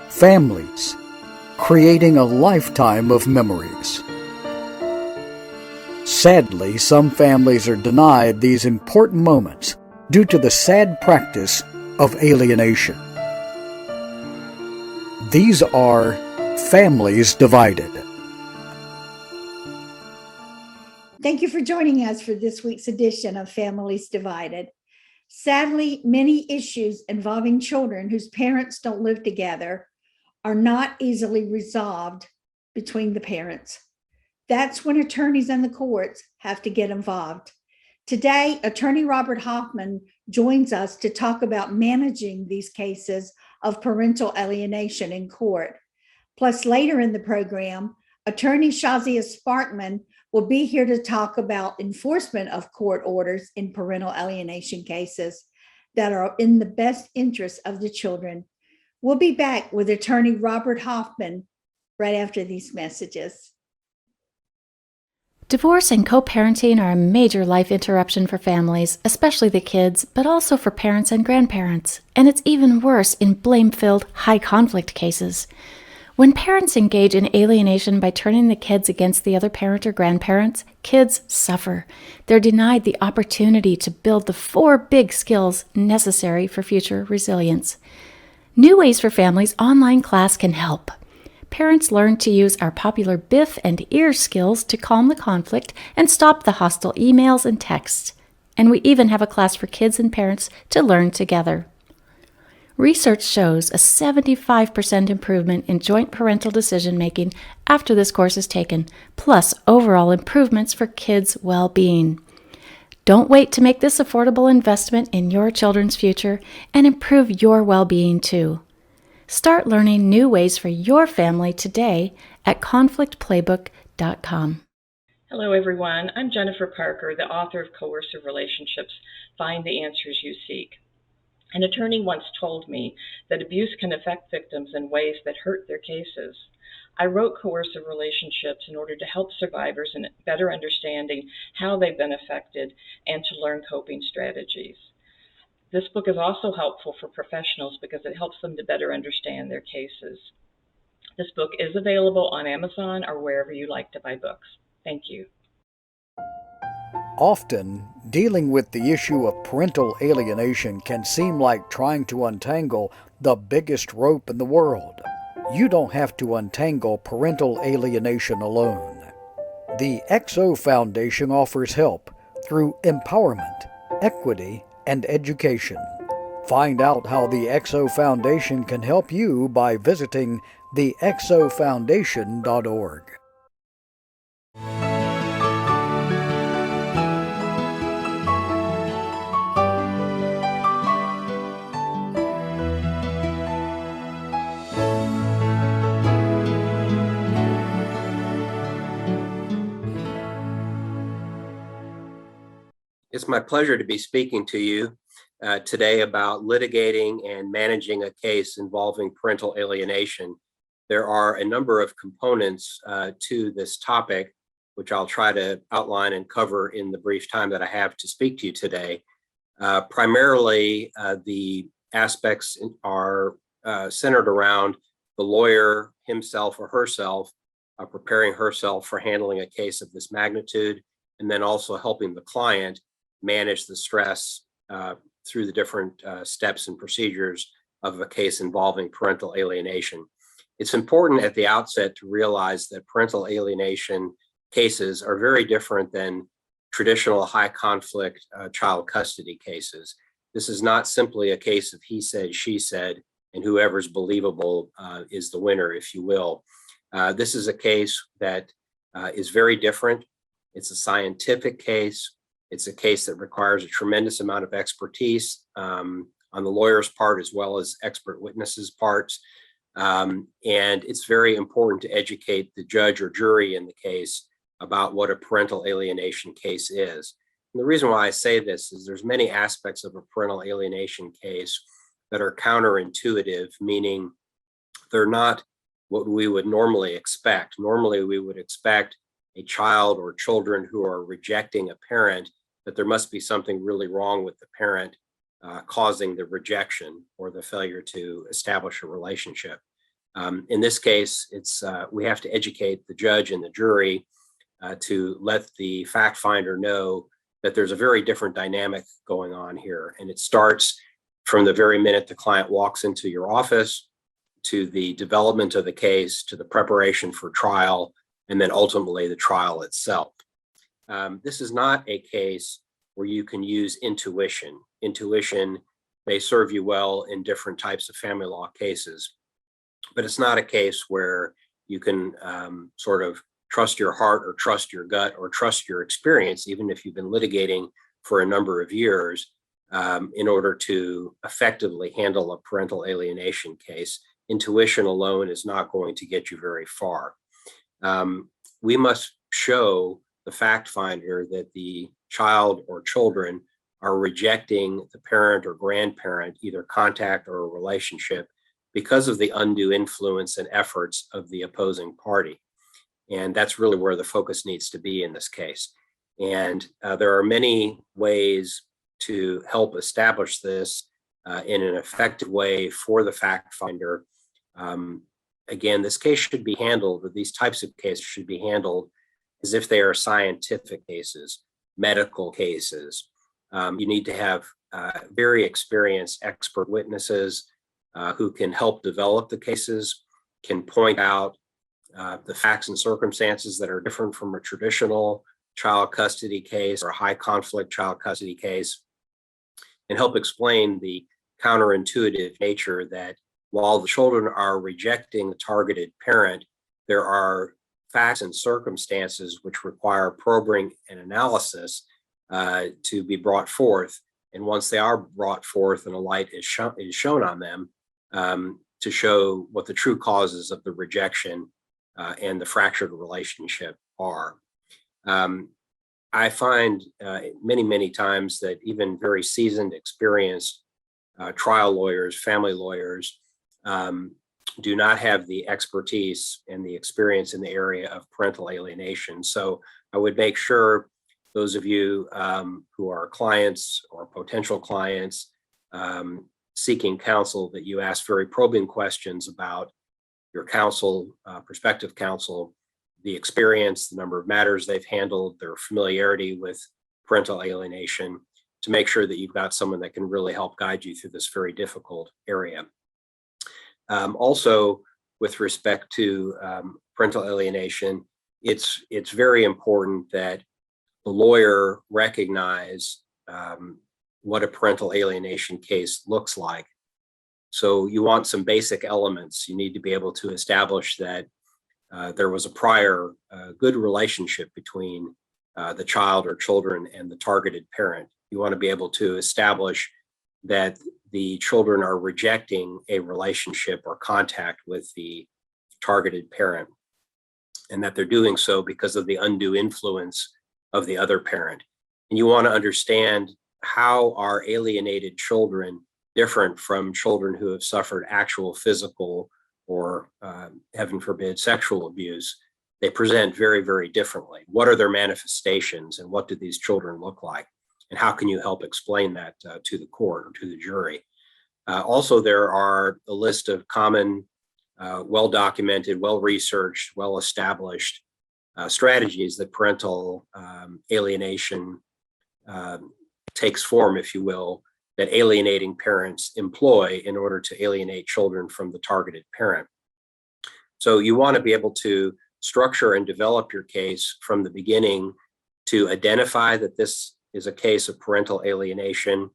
Families, creating a lifetime of memories. Sadly, some families are denied these important moments due to the sad practice of alienation. These are families divided. Thank you for joining us for this week's edition of Families Divided. Sadly, many issues involving children whose parents don't live together are not easily resolved between the parents. That's when attorneys and the courts have to get involved. Today, attorney Robert Hoffman joins us to talk about managing these cases of parental alienation in court. Plus, later in the program, attorney Shazia Sparkman will be here to talk about enforcement of court orders in parental alienation cases that are in the best interest of the children. We'll be back with attorney Robert Hoffman right after these messages. Divorce and co-parenting are a major life interruption for families, especially the kids, but also for parents and grandparents. And it's even worse in blame-filled, high-conflict cases. When parents engage in alienation by turning the kids against the other parent or grandparents, kids suffer. They're denied the opportunity to build the 4 big skills necessary for future resilience. New Ways for Families online class can help. Parents learn to use our popular BIF and EAR skills to calm the conflict and stop the hostile emails and texts. And we even have a class for kids and parents to learn together. Research shows a 75% improvement in joint parental decision-making after this course is taken, plus overall improvements for kids' well-being. Don't wait to make this affordable investment in your children's future and improve your well-being too. Start learning new ways for your family today at conflictplaybook.com. Hello, everyone. I'm Jennifer Parker, the author of Coercive Relationships, Find the Answers You Seek. An attorney once told me that abuse can affect victims in ways that hurt their cases. I wrote Coercive Relationships in order to help survivors in better understanding how they've been affected and to learn coping strategies. This book is also helpful for professionals because it helps them to better understand their cases. This book is available on Amazon or wherever you like to buy books. Thank you. Often, dealing with the issue of parental alienation can seem like trying to untangle the biggest rope in the world. You don't have to untangle parental alienation alone. The XO Foundation offers help through empowerment, equity, and education. Find out how the XO Foundation can help you by visiting thexofoundation.org. It's my pleasure to be speaking to you today about litigating and managing a case involving parental alienation. There are a number of components to this topic, which I'll try to outline and cover in the brief time that I have to speak to you today. Primarily, the aspects are centered around the lawyer himself or herself preparing herself for handling a case of this magnitude, and then also helping the client manage the stress through the different steps and procedures of a case involving parental alienation. It's important at the outset to realize that parental alienation cases are very different than traditional high conflict child custody cases. This is not simply a case of he said, she said, and whoever's believable is the winner, if you will. This is a case that is very different. It's a scientific case. It's a case that requires a tremendous amount of expertise on the lawyer's part as well as expert witnesses' parts. And it's very important to educate the judge or jury in the case about what a parental alienation case is. And the reason why I say this is there's many aspects of a parental alienation case that are counterintuitive, meaning they're not what we would normally expect. Normally, we would expect a child or children who are rejecting a parent that there must be something really wrong with the parent causing the rejection or the failure to establish a relationship. In this case, we have to educate the judge and the jury to let the fact finder know that there's a very different dynamic going on here. And it starts from the very minute the client walks into your office, to the development of the case, to the preparation for trial, and then ultimately the trial itself. This is not a case where you can use intuition. Intuition may serve you well in different types of family law cases, but it's not a case where you can sort of trust your heart or trust your gut or trust your experience, even if you've been litigating for a number of years, in order to effectively handle a parental alienation case. Intuition alone is not going to get you very far. We must show the fact finder that the child or children are rejecting the parent or grandparent, either contact or a relationship, because of the undue influence and efforts of the opposing party. And that's really where the focus needs to be in this case. And there are many ways to help establish this in an effective way for the fact finder. Again, this case should be handled, or these types of cases should be handled as if they are scientific cases, medical cases. You need to have very experienced expert witnesses who can help develop the cases, can point out the facts and circumstances that are different from a traditional child custody case or a high conflict child custody case, and help explain the counterintuitive nature that while the children are rejecting the targeted parent, there are facts and circumstances which require probing and analysis to be brought forth. And once they are brought forth and a light is shown on them, to show what the true causes of the rejection and the fractured relationship are. I find many, many times that even very seasoned, experienced trial lawyers, family lawyers, do not have the expertise and the experience in the area of parental alienation. So I would make sure those of you who are clients or potential clients seeking counsel, that you ask very probing questions about your counsel, prospective counsel, the experience, the number of matters they've handled, their familiarity with parental alienation, to make sure that you've got someone that can really help guide you through this very difficult area. Also, with respect to parental alienation, it's very important that the lawyer recognize what a parental alienation case looks like. So you want some basic elements. You need to be able to establish that there was a prior good relationship between the child or children and the targeted parent. You want to be able to establish that the children are rejecting a relationship or contact with the targeted parent, and that they're doing so because of the undue influence of the other parent. And you want to understand how are alienated children different from children who have suffered actual physical or, heaven forbid, sexual abuse. They present very, very differently. What are their manifestations, and what do these children look like? And how can you help explain that to the court or to the jury? Also, there are a list of common, well-documented, well-researched, well-established strategies that parental alienation takes form, if you will, that alienating parents employ in order to alienate children from the targeted parent. So you want to be able to structure and develop your case from the beginning to identify that this is a case of parental alienation.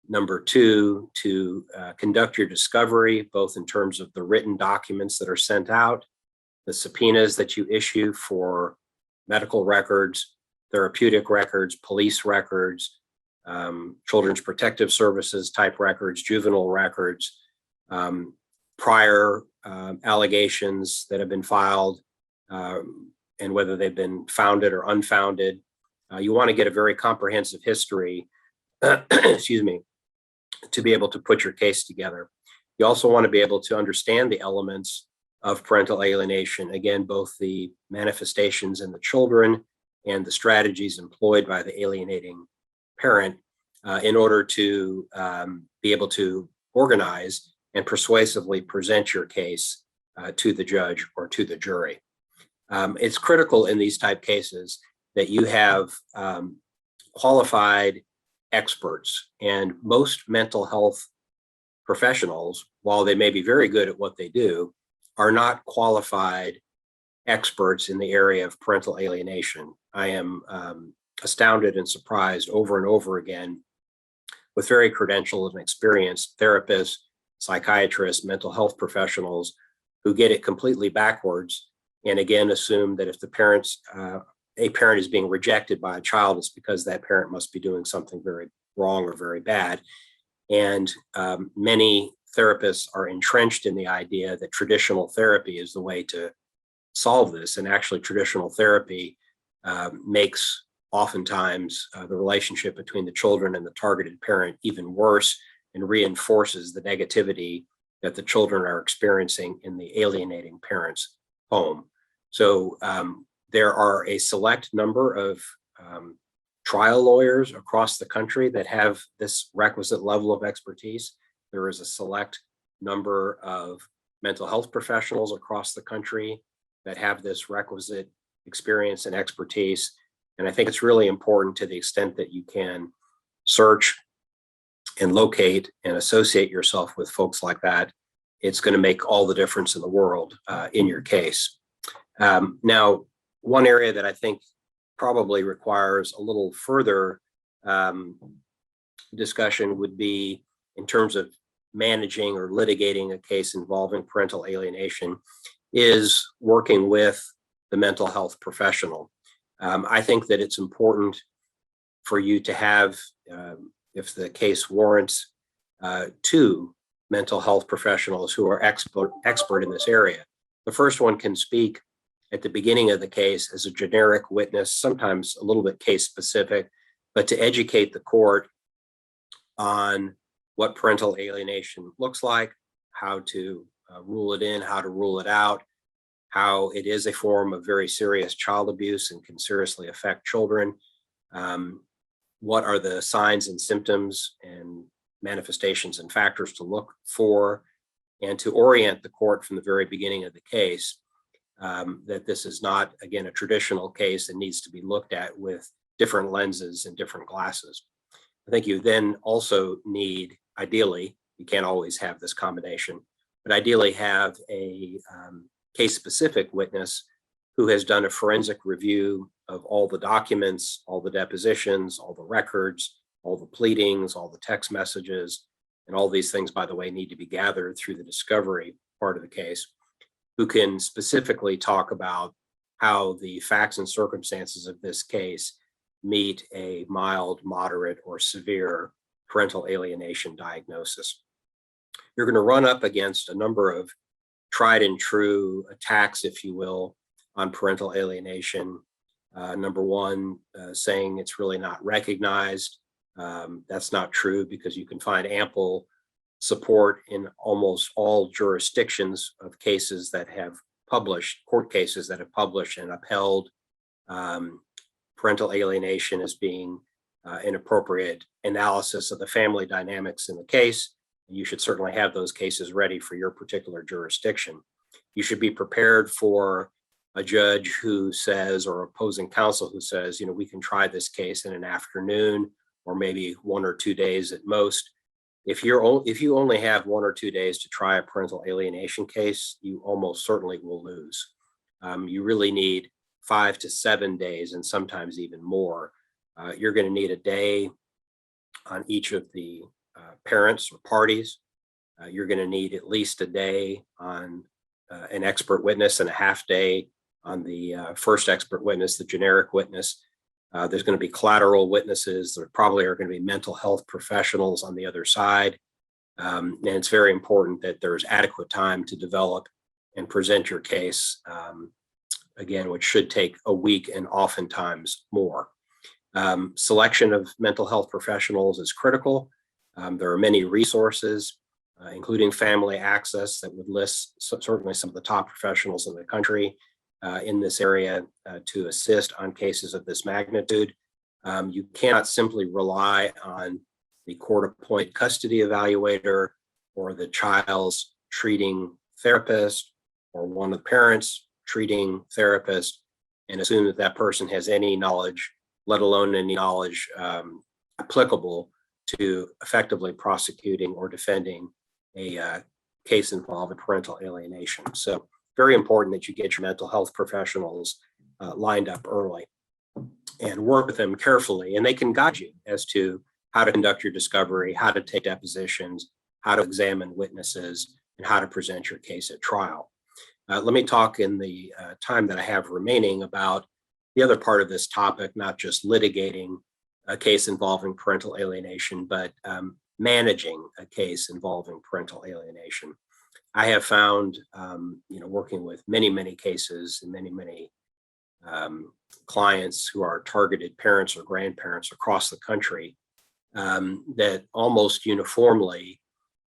Number two, to conduct your discovery, both in terms of the written documents that are sent out, the subpoenas that you issue for medical records, therapeutic records, police records, Children's Protective Services type records, juvenile records, prior allegations that have been filed, and whether they've been founded or unfounded. You want to get a very comprehensive history, excuse me, to be able to put your case together. You also want to be able to understand the elements of parental alienation, again, both the manifestations in the children and the strategies employed by the alienating parent in order to be able to organize and persuasively present your case to the judge or to the jury. It's critical in these type cases that you have qualified experts, and most mental health professionals, while they may be very good at what they do, are not qualified experts in the area of parental alienation. I am astounded and surprised over and over again with very credentialed and experienced therapists, psychiatrists, mental health professionals who get it completely backwards and again assume that if a parent is being rejected by a child, it's because that parent must be doing something very wrong or very bad. And many therapists are entrenched in the idea that traditional therapy is the way to solve this. And actually, traditional therapy makes oftentimes the relationship between the children and the targeted parent even worse and reinforces the negativity that the children are experiencing in the alienating parent's home. So there are a select number of trial lawyers across the country that have this requisite level of expertise. There is a select number of mental health professionals across the country that have this requisite experience and expertise. And I think it's really important, to the extent that you can search and locate and associate yourself with folks like that, it's going to make all the difference in the world in your case. Now, one area that I think probably requires a little further discussion would be in terms of managing or litigating a case involving parental alienation is working with the mental health professional. I think that it's important for you to have, if the case warrants, two mental health professionals who are expert in this area. The first one can speak at the beginning of the case as a generic witness, sometimes a little bit case specific, but to educate the court on what parental alienation looks like, how to rule it in, how to rule it out, how it is a form of very serious child abuse and can seriously affect children. What are the signs and symptoms and manifestations and factors to look for, and to orient the court from the very beginning of the case that this is not, again, a traditional case and needs to be looked at with different lenses and different glasses. I think you then also need, ideally, you can't always have this combination, but ideally have a case-specific witness who has done a forensic review of all the documents, all the depositions, all the records, all the pleadings, all the text messages, and all these things, by the way, need to be gathered through the discovery part of the case, who can specifically talk about how the facts and circumstances of this case meet a mild, moderate, or severe parental alienation diagnosis. You're going to run up against a number of tried and true attacks, if you will, on parental alienation. Number one, saying it's really not recognized. That's not true, because you can find ample support in almost all jurisdictions of cases that have published, court cases that have published and upheld parental alienation as being an appropriate analysis of the family dynamics in the case. You should certainly have those cases ready for your particular jurisdiction. You should be prepared for a judge who says, or opposing counsel who says, we can try this case in an afternoon or maybe 1 or 2 days at most. If you only have 1 or 2 days to try a parental alienation case, you almost certainly will lose. You really need 5 to 7 days, and sometimes even more. You're going to need a day on each of the parents or parties. You're going to need at least a day on an expert witness and a half day on the first expert witness, the generic witness. There's going to be collateral witnesses. There probably are going to be mental health professionals on the other side. And it's very important that there's adequate time to develop and present your case, again, which should take a week and oftentimes more. Selection of mental health professionals is critical. There are many resources, including Family Access, that would list certainly some of the top professionals in the country in this area to assist on cases of this magnitude. You cannot simply rely on the court-appointed custody evaluator or the child's treating therapist, or one of the parents' treating therapist, and assume that that person has any knowledge, let alone any knowledge applicable to effectively prosecuting or defending a case involving parental alienation. So very important that you get your mental health professionals lined up early and work with them carefully, and they can guide you as to how to conduct your discovery, how to take depositions, how to examine witnesses, and how to present your case at trial. Let me talk in the time that I have remaining about the other part of this topic, not just litigating a case involving parental alienation, but managing a case involving parental alienation. I have found, working with many cases and many clients who are targeted parents or grandparents across the country, that almost uniformly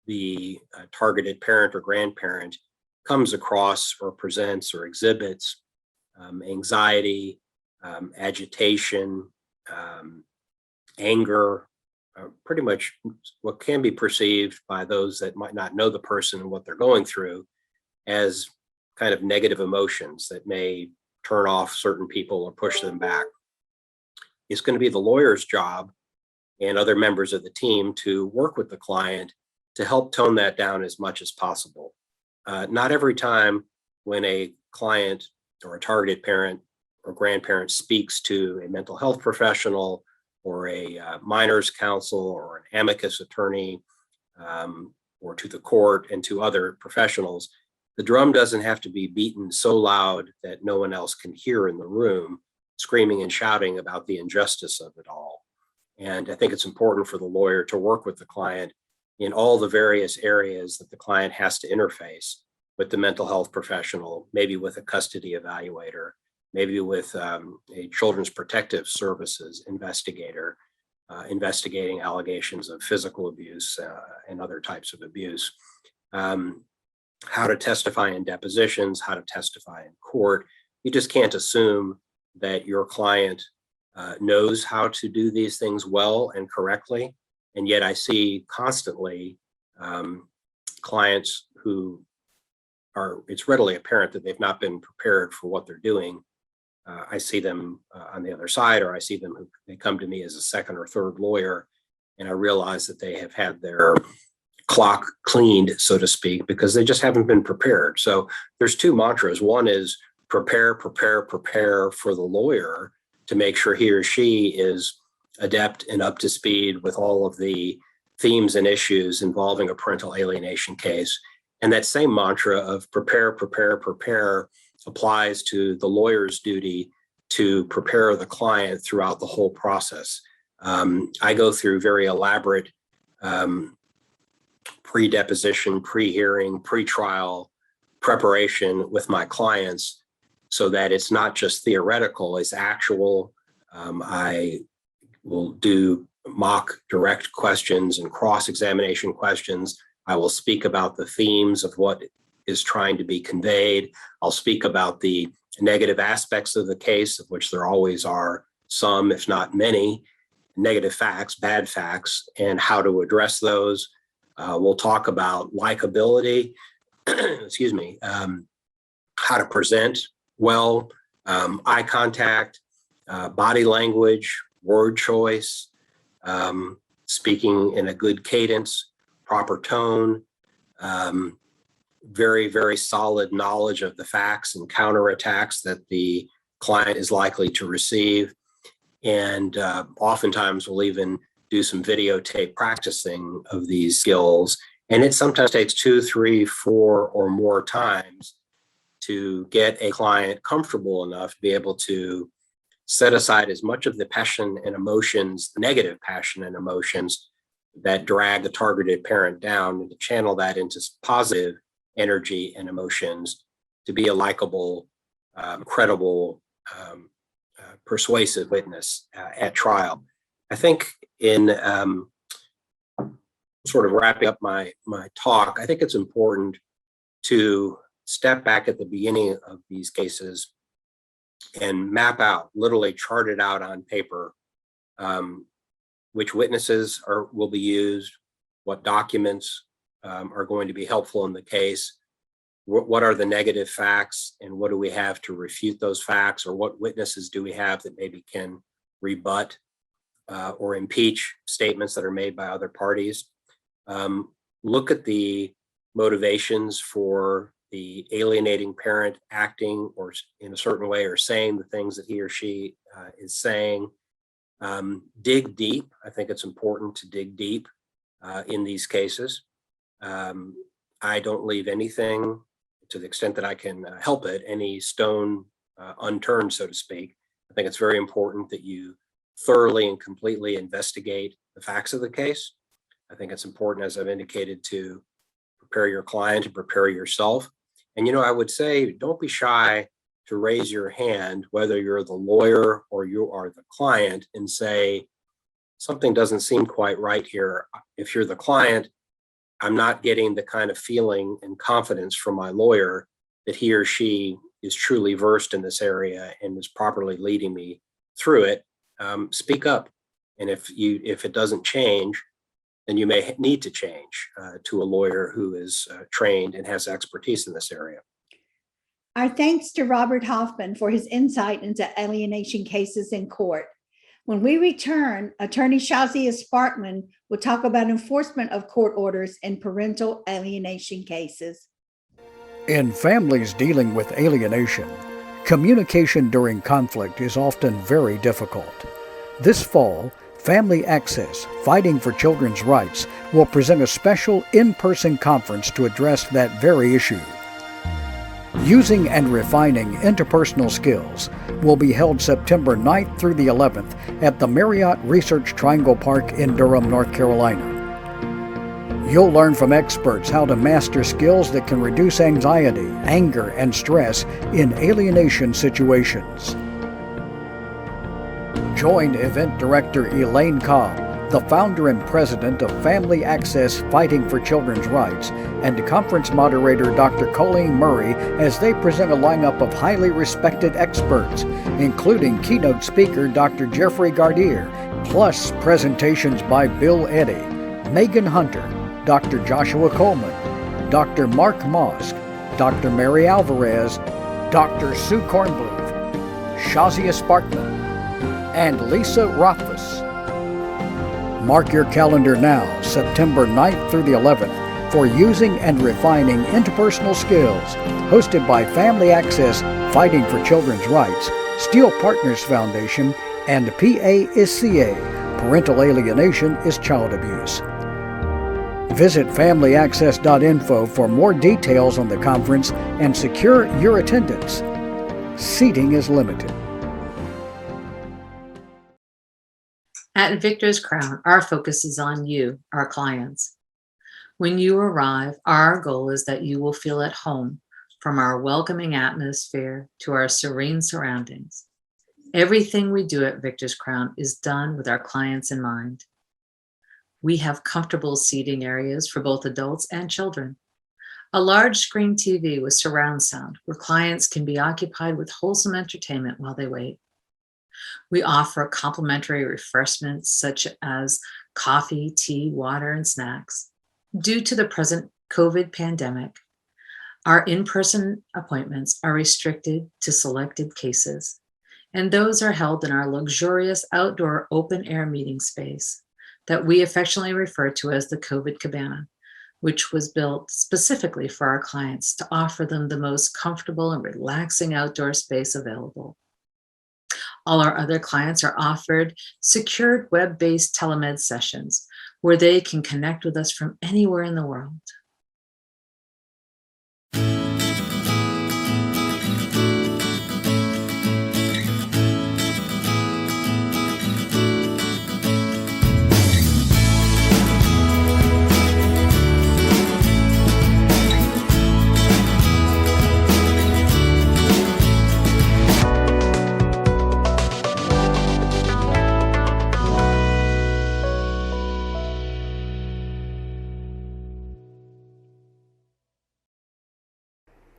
the targeted parent or grandparent comes across or presents or exhibits anxiety, agitation, anger, pretty much what can be perceived by those that might not know the person and what they're going through as kind of negative emotions that may turn off certain people or push them back. It's going to be the lawyer's job and other members of the team to work with the client to help tone that down as much as possible. Not every time when a client or a targeted parent or grandparent speaks to a mental health professional or a minors counsel or an amicus attorney, or to the court and to other professionals, the drum doesn't have to be beaten so loud that no one else can hear in the room, screaming and shouting about the injustice of it all. And I think it's important for the lawyer to work with the client in all the various areas that the client has to interface with the mental health professional, maybe with a custody evaluator, maybe with a children's protective services investigator, investigating allegations of physical abuse and other types of abuse. How to testify in depositions, how to testify in court. You just can't assume that your client knows how to do these things well and correctly. And yet I see constantly clients who it's readily apparent that they've not been prepared for what they're doing. I see them on the other side, or I see them, they come to me as a second or third lawyer, and I realize that they have had their clock cleaned, so to speak, because they just haven't been prepared. So there's two mantras. One is prepare for the lawyer to make sure he or she is adept and up to speed with all of the themes and issues involving a parental alienation case. And that same mantra of prepare applies to the lawyer's duty to prepare the client throughout the whole process. I go through very elaborate pre-deposition, pre-hearing, pre-trial preparation with my clients so that it's not just theoretical, it's actual. I will do mock direct questions and cross-examination questions. I will speak about the themes of what is trying to be conveyed. I'll speak about the negative aspects of the case, of which there always are some, if not many, negative facts, bad facts, and how to address those. We'll talk about likability, excuse me, how to present well, eye contact, body language, word choice, speaking in a good cadence, proper tone, very solid knowledge of the facts and counterattacks that the client is likely to receive. And oftentimes we'll even do some videotape practicing of these skills. And it sometimes takes 2, 3, 4 or more times to get a client comfortable enough to be able to set aside as much of the passion and emotions, negative passion and emotions that drag the targeted parent down, and to channel that into positive energy and emotions to be a likable, credible, persuasive witness at trial. I think in sort of wrapping up my talk, I think it's important to step back at the beginning of these cases and map out, literally chart it out on paper, which witnesses will be used, what documents, are going to be helpful in the case. What are the negative facts, and what do we have to refute those facts, or what witnesses do we have that maybe can rebut or impeach statements that are made by other parties. Look at the motivations for the alienating parent acting or in a certain way or saying the things that he or she is saying. Dig deep. I think it's important to dig deep in these cases. I don't leave anything, to the extent that I can help it, any stone unturned, so to speak. I think it's very important that you thoroughly and completely investigate the facts of the case. I think it's important, as I've indicated, to prepare your client and prepare yourself. And, I would say, don't be shy to raise your hand, whether you're the lawyer or you are the client, and say, something doesn't seem quite right here. If you're the client, I'm not getting the kind of feeling and confidence from my lawyer that he or she is truly versed in this area and is properly leading me through it. Speak up. And if it doesn't change, then you may need to change to a lawyer who is trained and has expertise in this area. Our thanks to Robert Hoffman for his insight into alienation cases in court. When we return, Attorney Shazia Sparkman will talk about enforcement of court orders in parental alienation cases. In families dealing with alienation, communication during conflict is often very difficult. This fall, Family Access, Fighting for Children's Rights, will present a special in-person conference to address that very issue. Using and Refining Interpersonal Skills will be held September 9th through the 11th at the Marriott Research Triangle Park in Durham, North Carolina. You'll learn from experts how to master skills that can reduce anxiety, anger, and stress in alienation situations. Join Event Director Elaine Cobb, the founder and president of Family Access Fighting for Children's Rights, and conference moderator Dr. Colleen Murray as they present a lineup of highly respected experts, including keynote speaker Dr. Jeffrey Gardier, plus presentations by Bill Eddy, Megan Hunter, Dr. Joshua Coleman, Dr. Mark Mosk, Dr. Mary Alvarez, Dr. Sue Kornbluth, Shazia Sparkman, and Lisa Rothfuss. Mark your calendar now, September 9th through the 11th, for Using and Refining Interpersonal Skills, hosted by Family Access Fighting for Children's Rights, Steel Partners Foundation, and PASCA, Parental Alienation is Child Abuse. Visit familyaccess.info for more details on the conference and secure your attendance. Seating is limited. At Victor's Crown, our focus is on you, our clients. When you arrive, our goal is that you will feel at home, from our welcoming atmosphere to our serene surroundings. Everything we do at Victor's Crown is done with our clients in mind. We have comfortable seating areas for both adults and children. A large screen TV with surround sound where clients can be occupied with wholesome entertainment while they wait. We offer complimentary refreshments such as coffee, tea, water, and snacks. Due to the present COVID pandemic, our in-person appointments are restricted to selected cases, and those are held in our luxurious outdoor open-air meeting space that we affectionately refer to as the COVID Cabana, which was built specifically for our clients to offer them the most comfortable and relaxing outdoor space available. All our other clients are offered secured web-based telemed sessions where they can connect with us from anywhere in the world.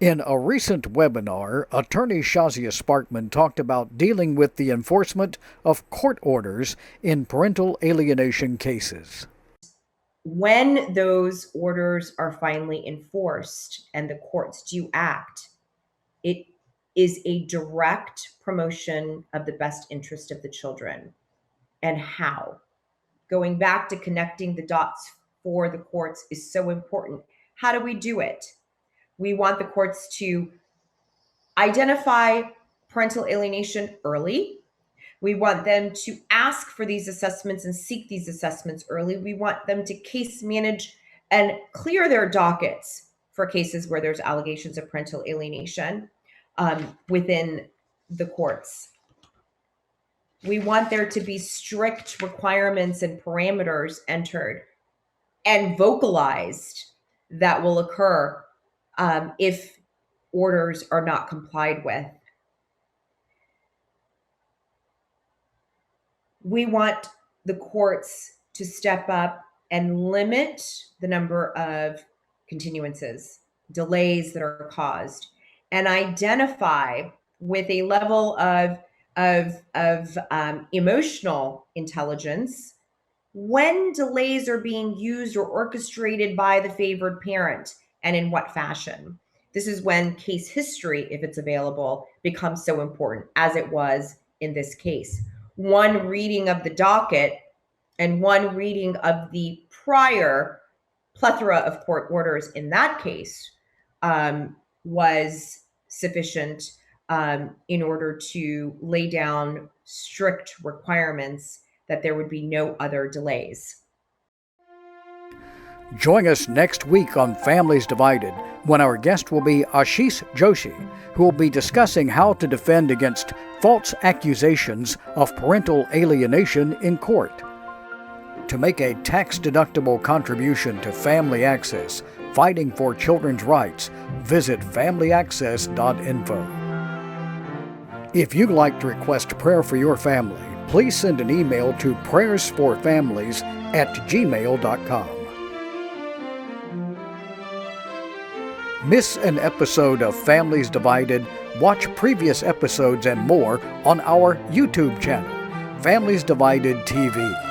In a recent webinar, attorney Shazia Sparkman talked about dealing with the enforcement of court orders in parental alienation cases. When those orders are finally enforced and the courts do act, it is a direct promotion of the best interest of the children. And how? Going back to connecting the dots for the courts is so important. How do we do it? We want the courts to identify parental alienation early. We want them to ask for these assessments and seek these assessments early. We want them to case manage and clear their dockets for cases where there's allegations of parental alienation within the courts. We want there to be strict requirements and parameters entered and vocalized that will occur if orders are not complied with. We want the courts to step up and limit the number of continuances, delays that are caused, and identify with a level of emotional intelligence when delays are being used or orchestrated by the favored parent and in what fashion. This is when case history, if it's available, becomes so important, as it was in this case. One reading of the docket and one reading of the prior plethora of court orders in that case was sufficient in order to lay down strict requirements that there would be no other delays. Join us next week on Families Divided, when our guest will be Ashish Joshi, who will be discussing how to defend against false accusations of parental alienation in court. To make a tax-deductible contribution to Family Access, fighting for children's rights, visit familyaccess.info. If you'd like to request prayer for your family, please send an email to prayersforfamilies@gmail.com. Miss an episode of Families Divided? Watch previous episodes and more on our YouTube channel, Families Divided TV.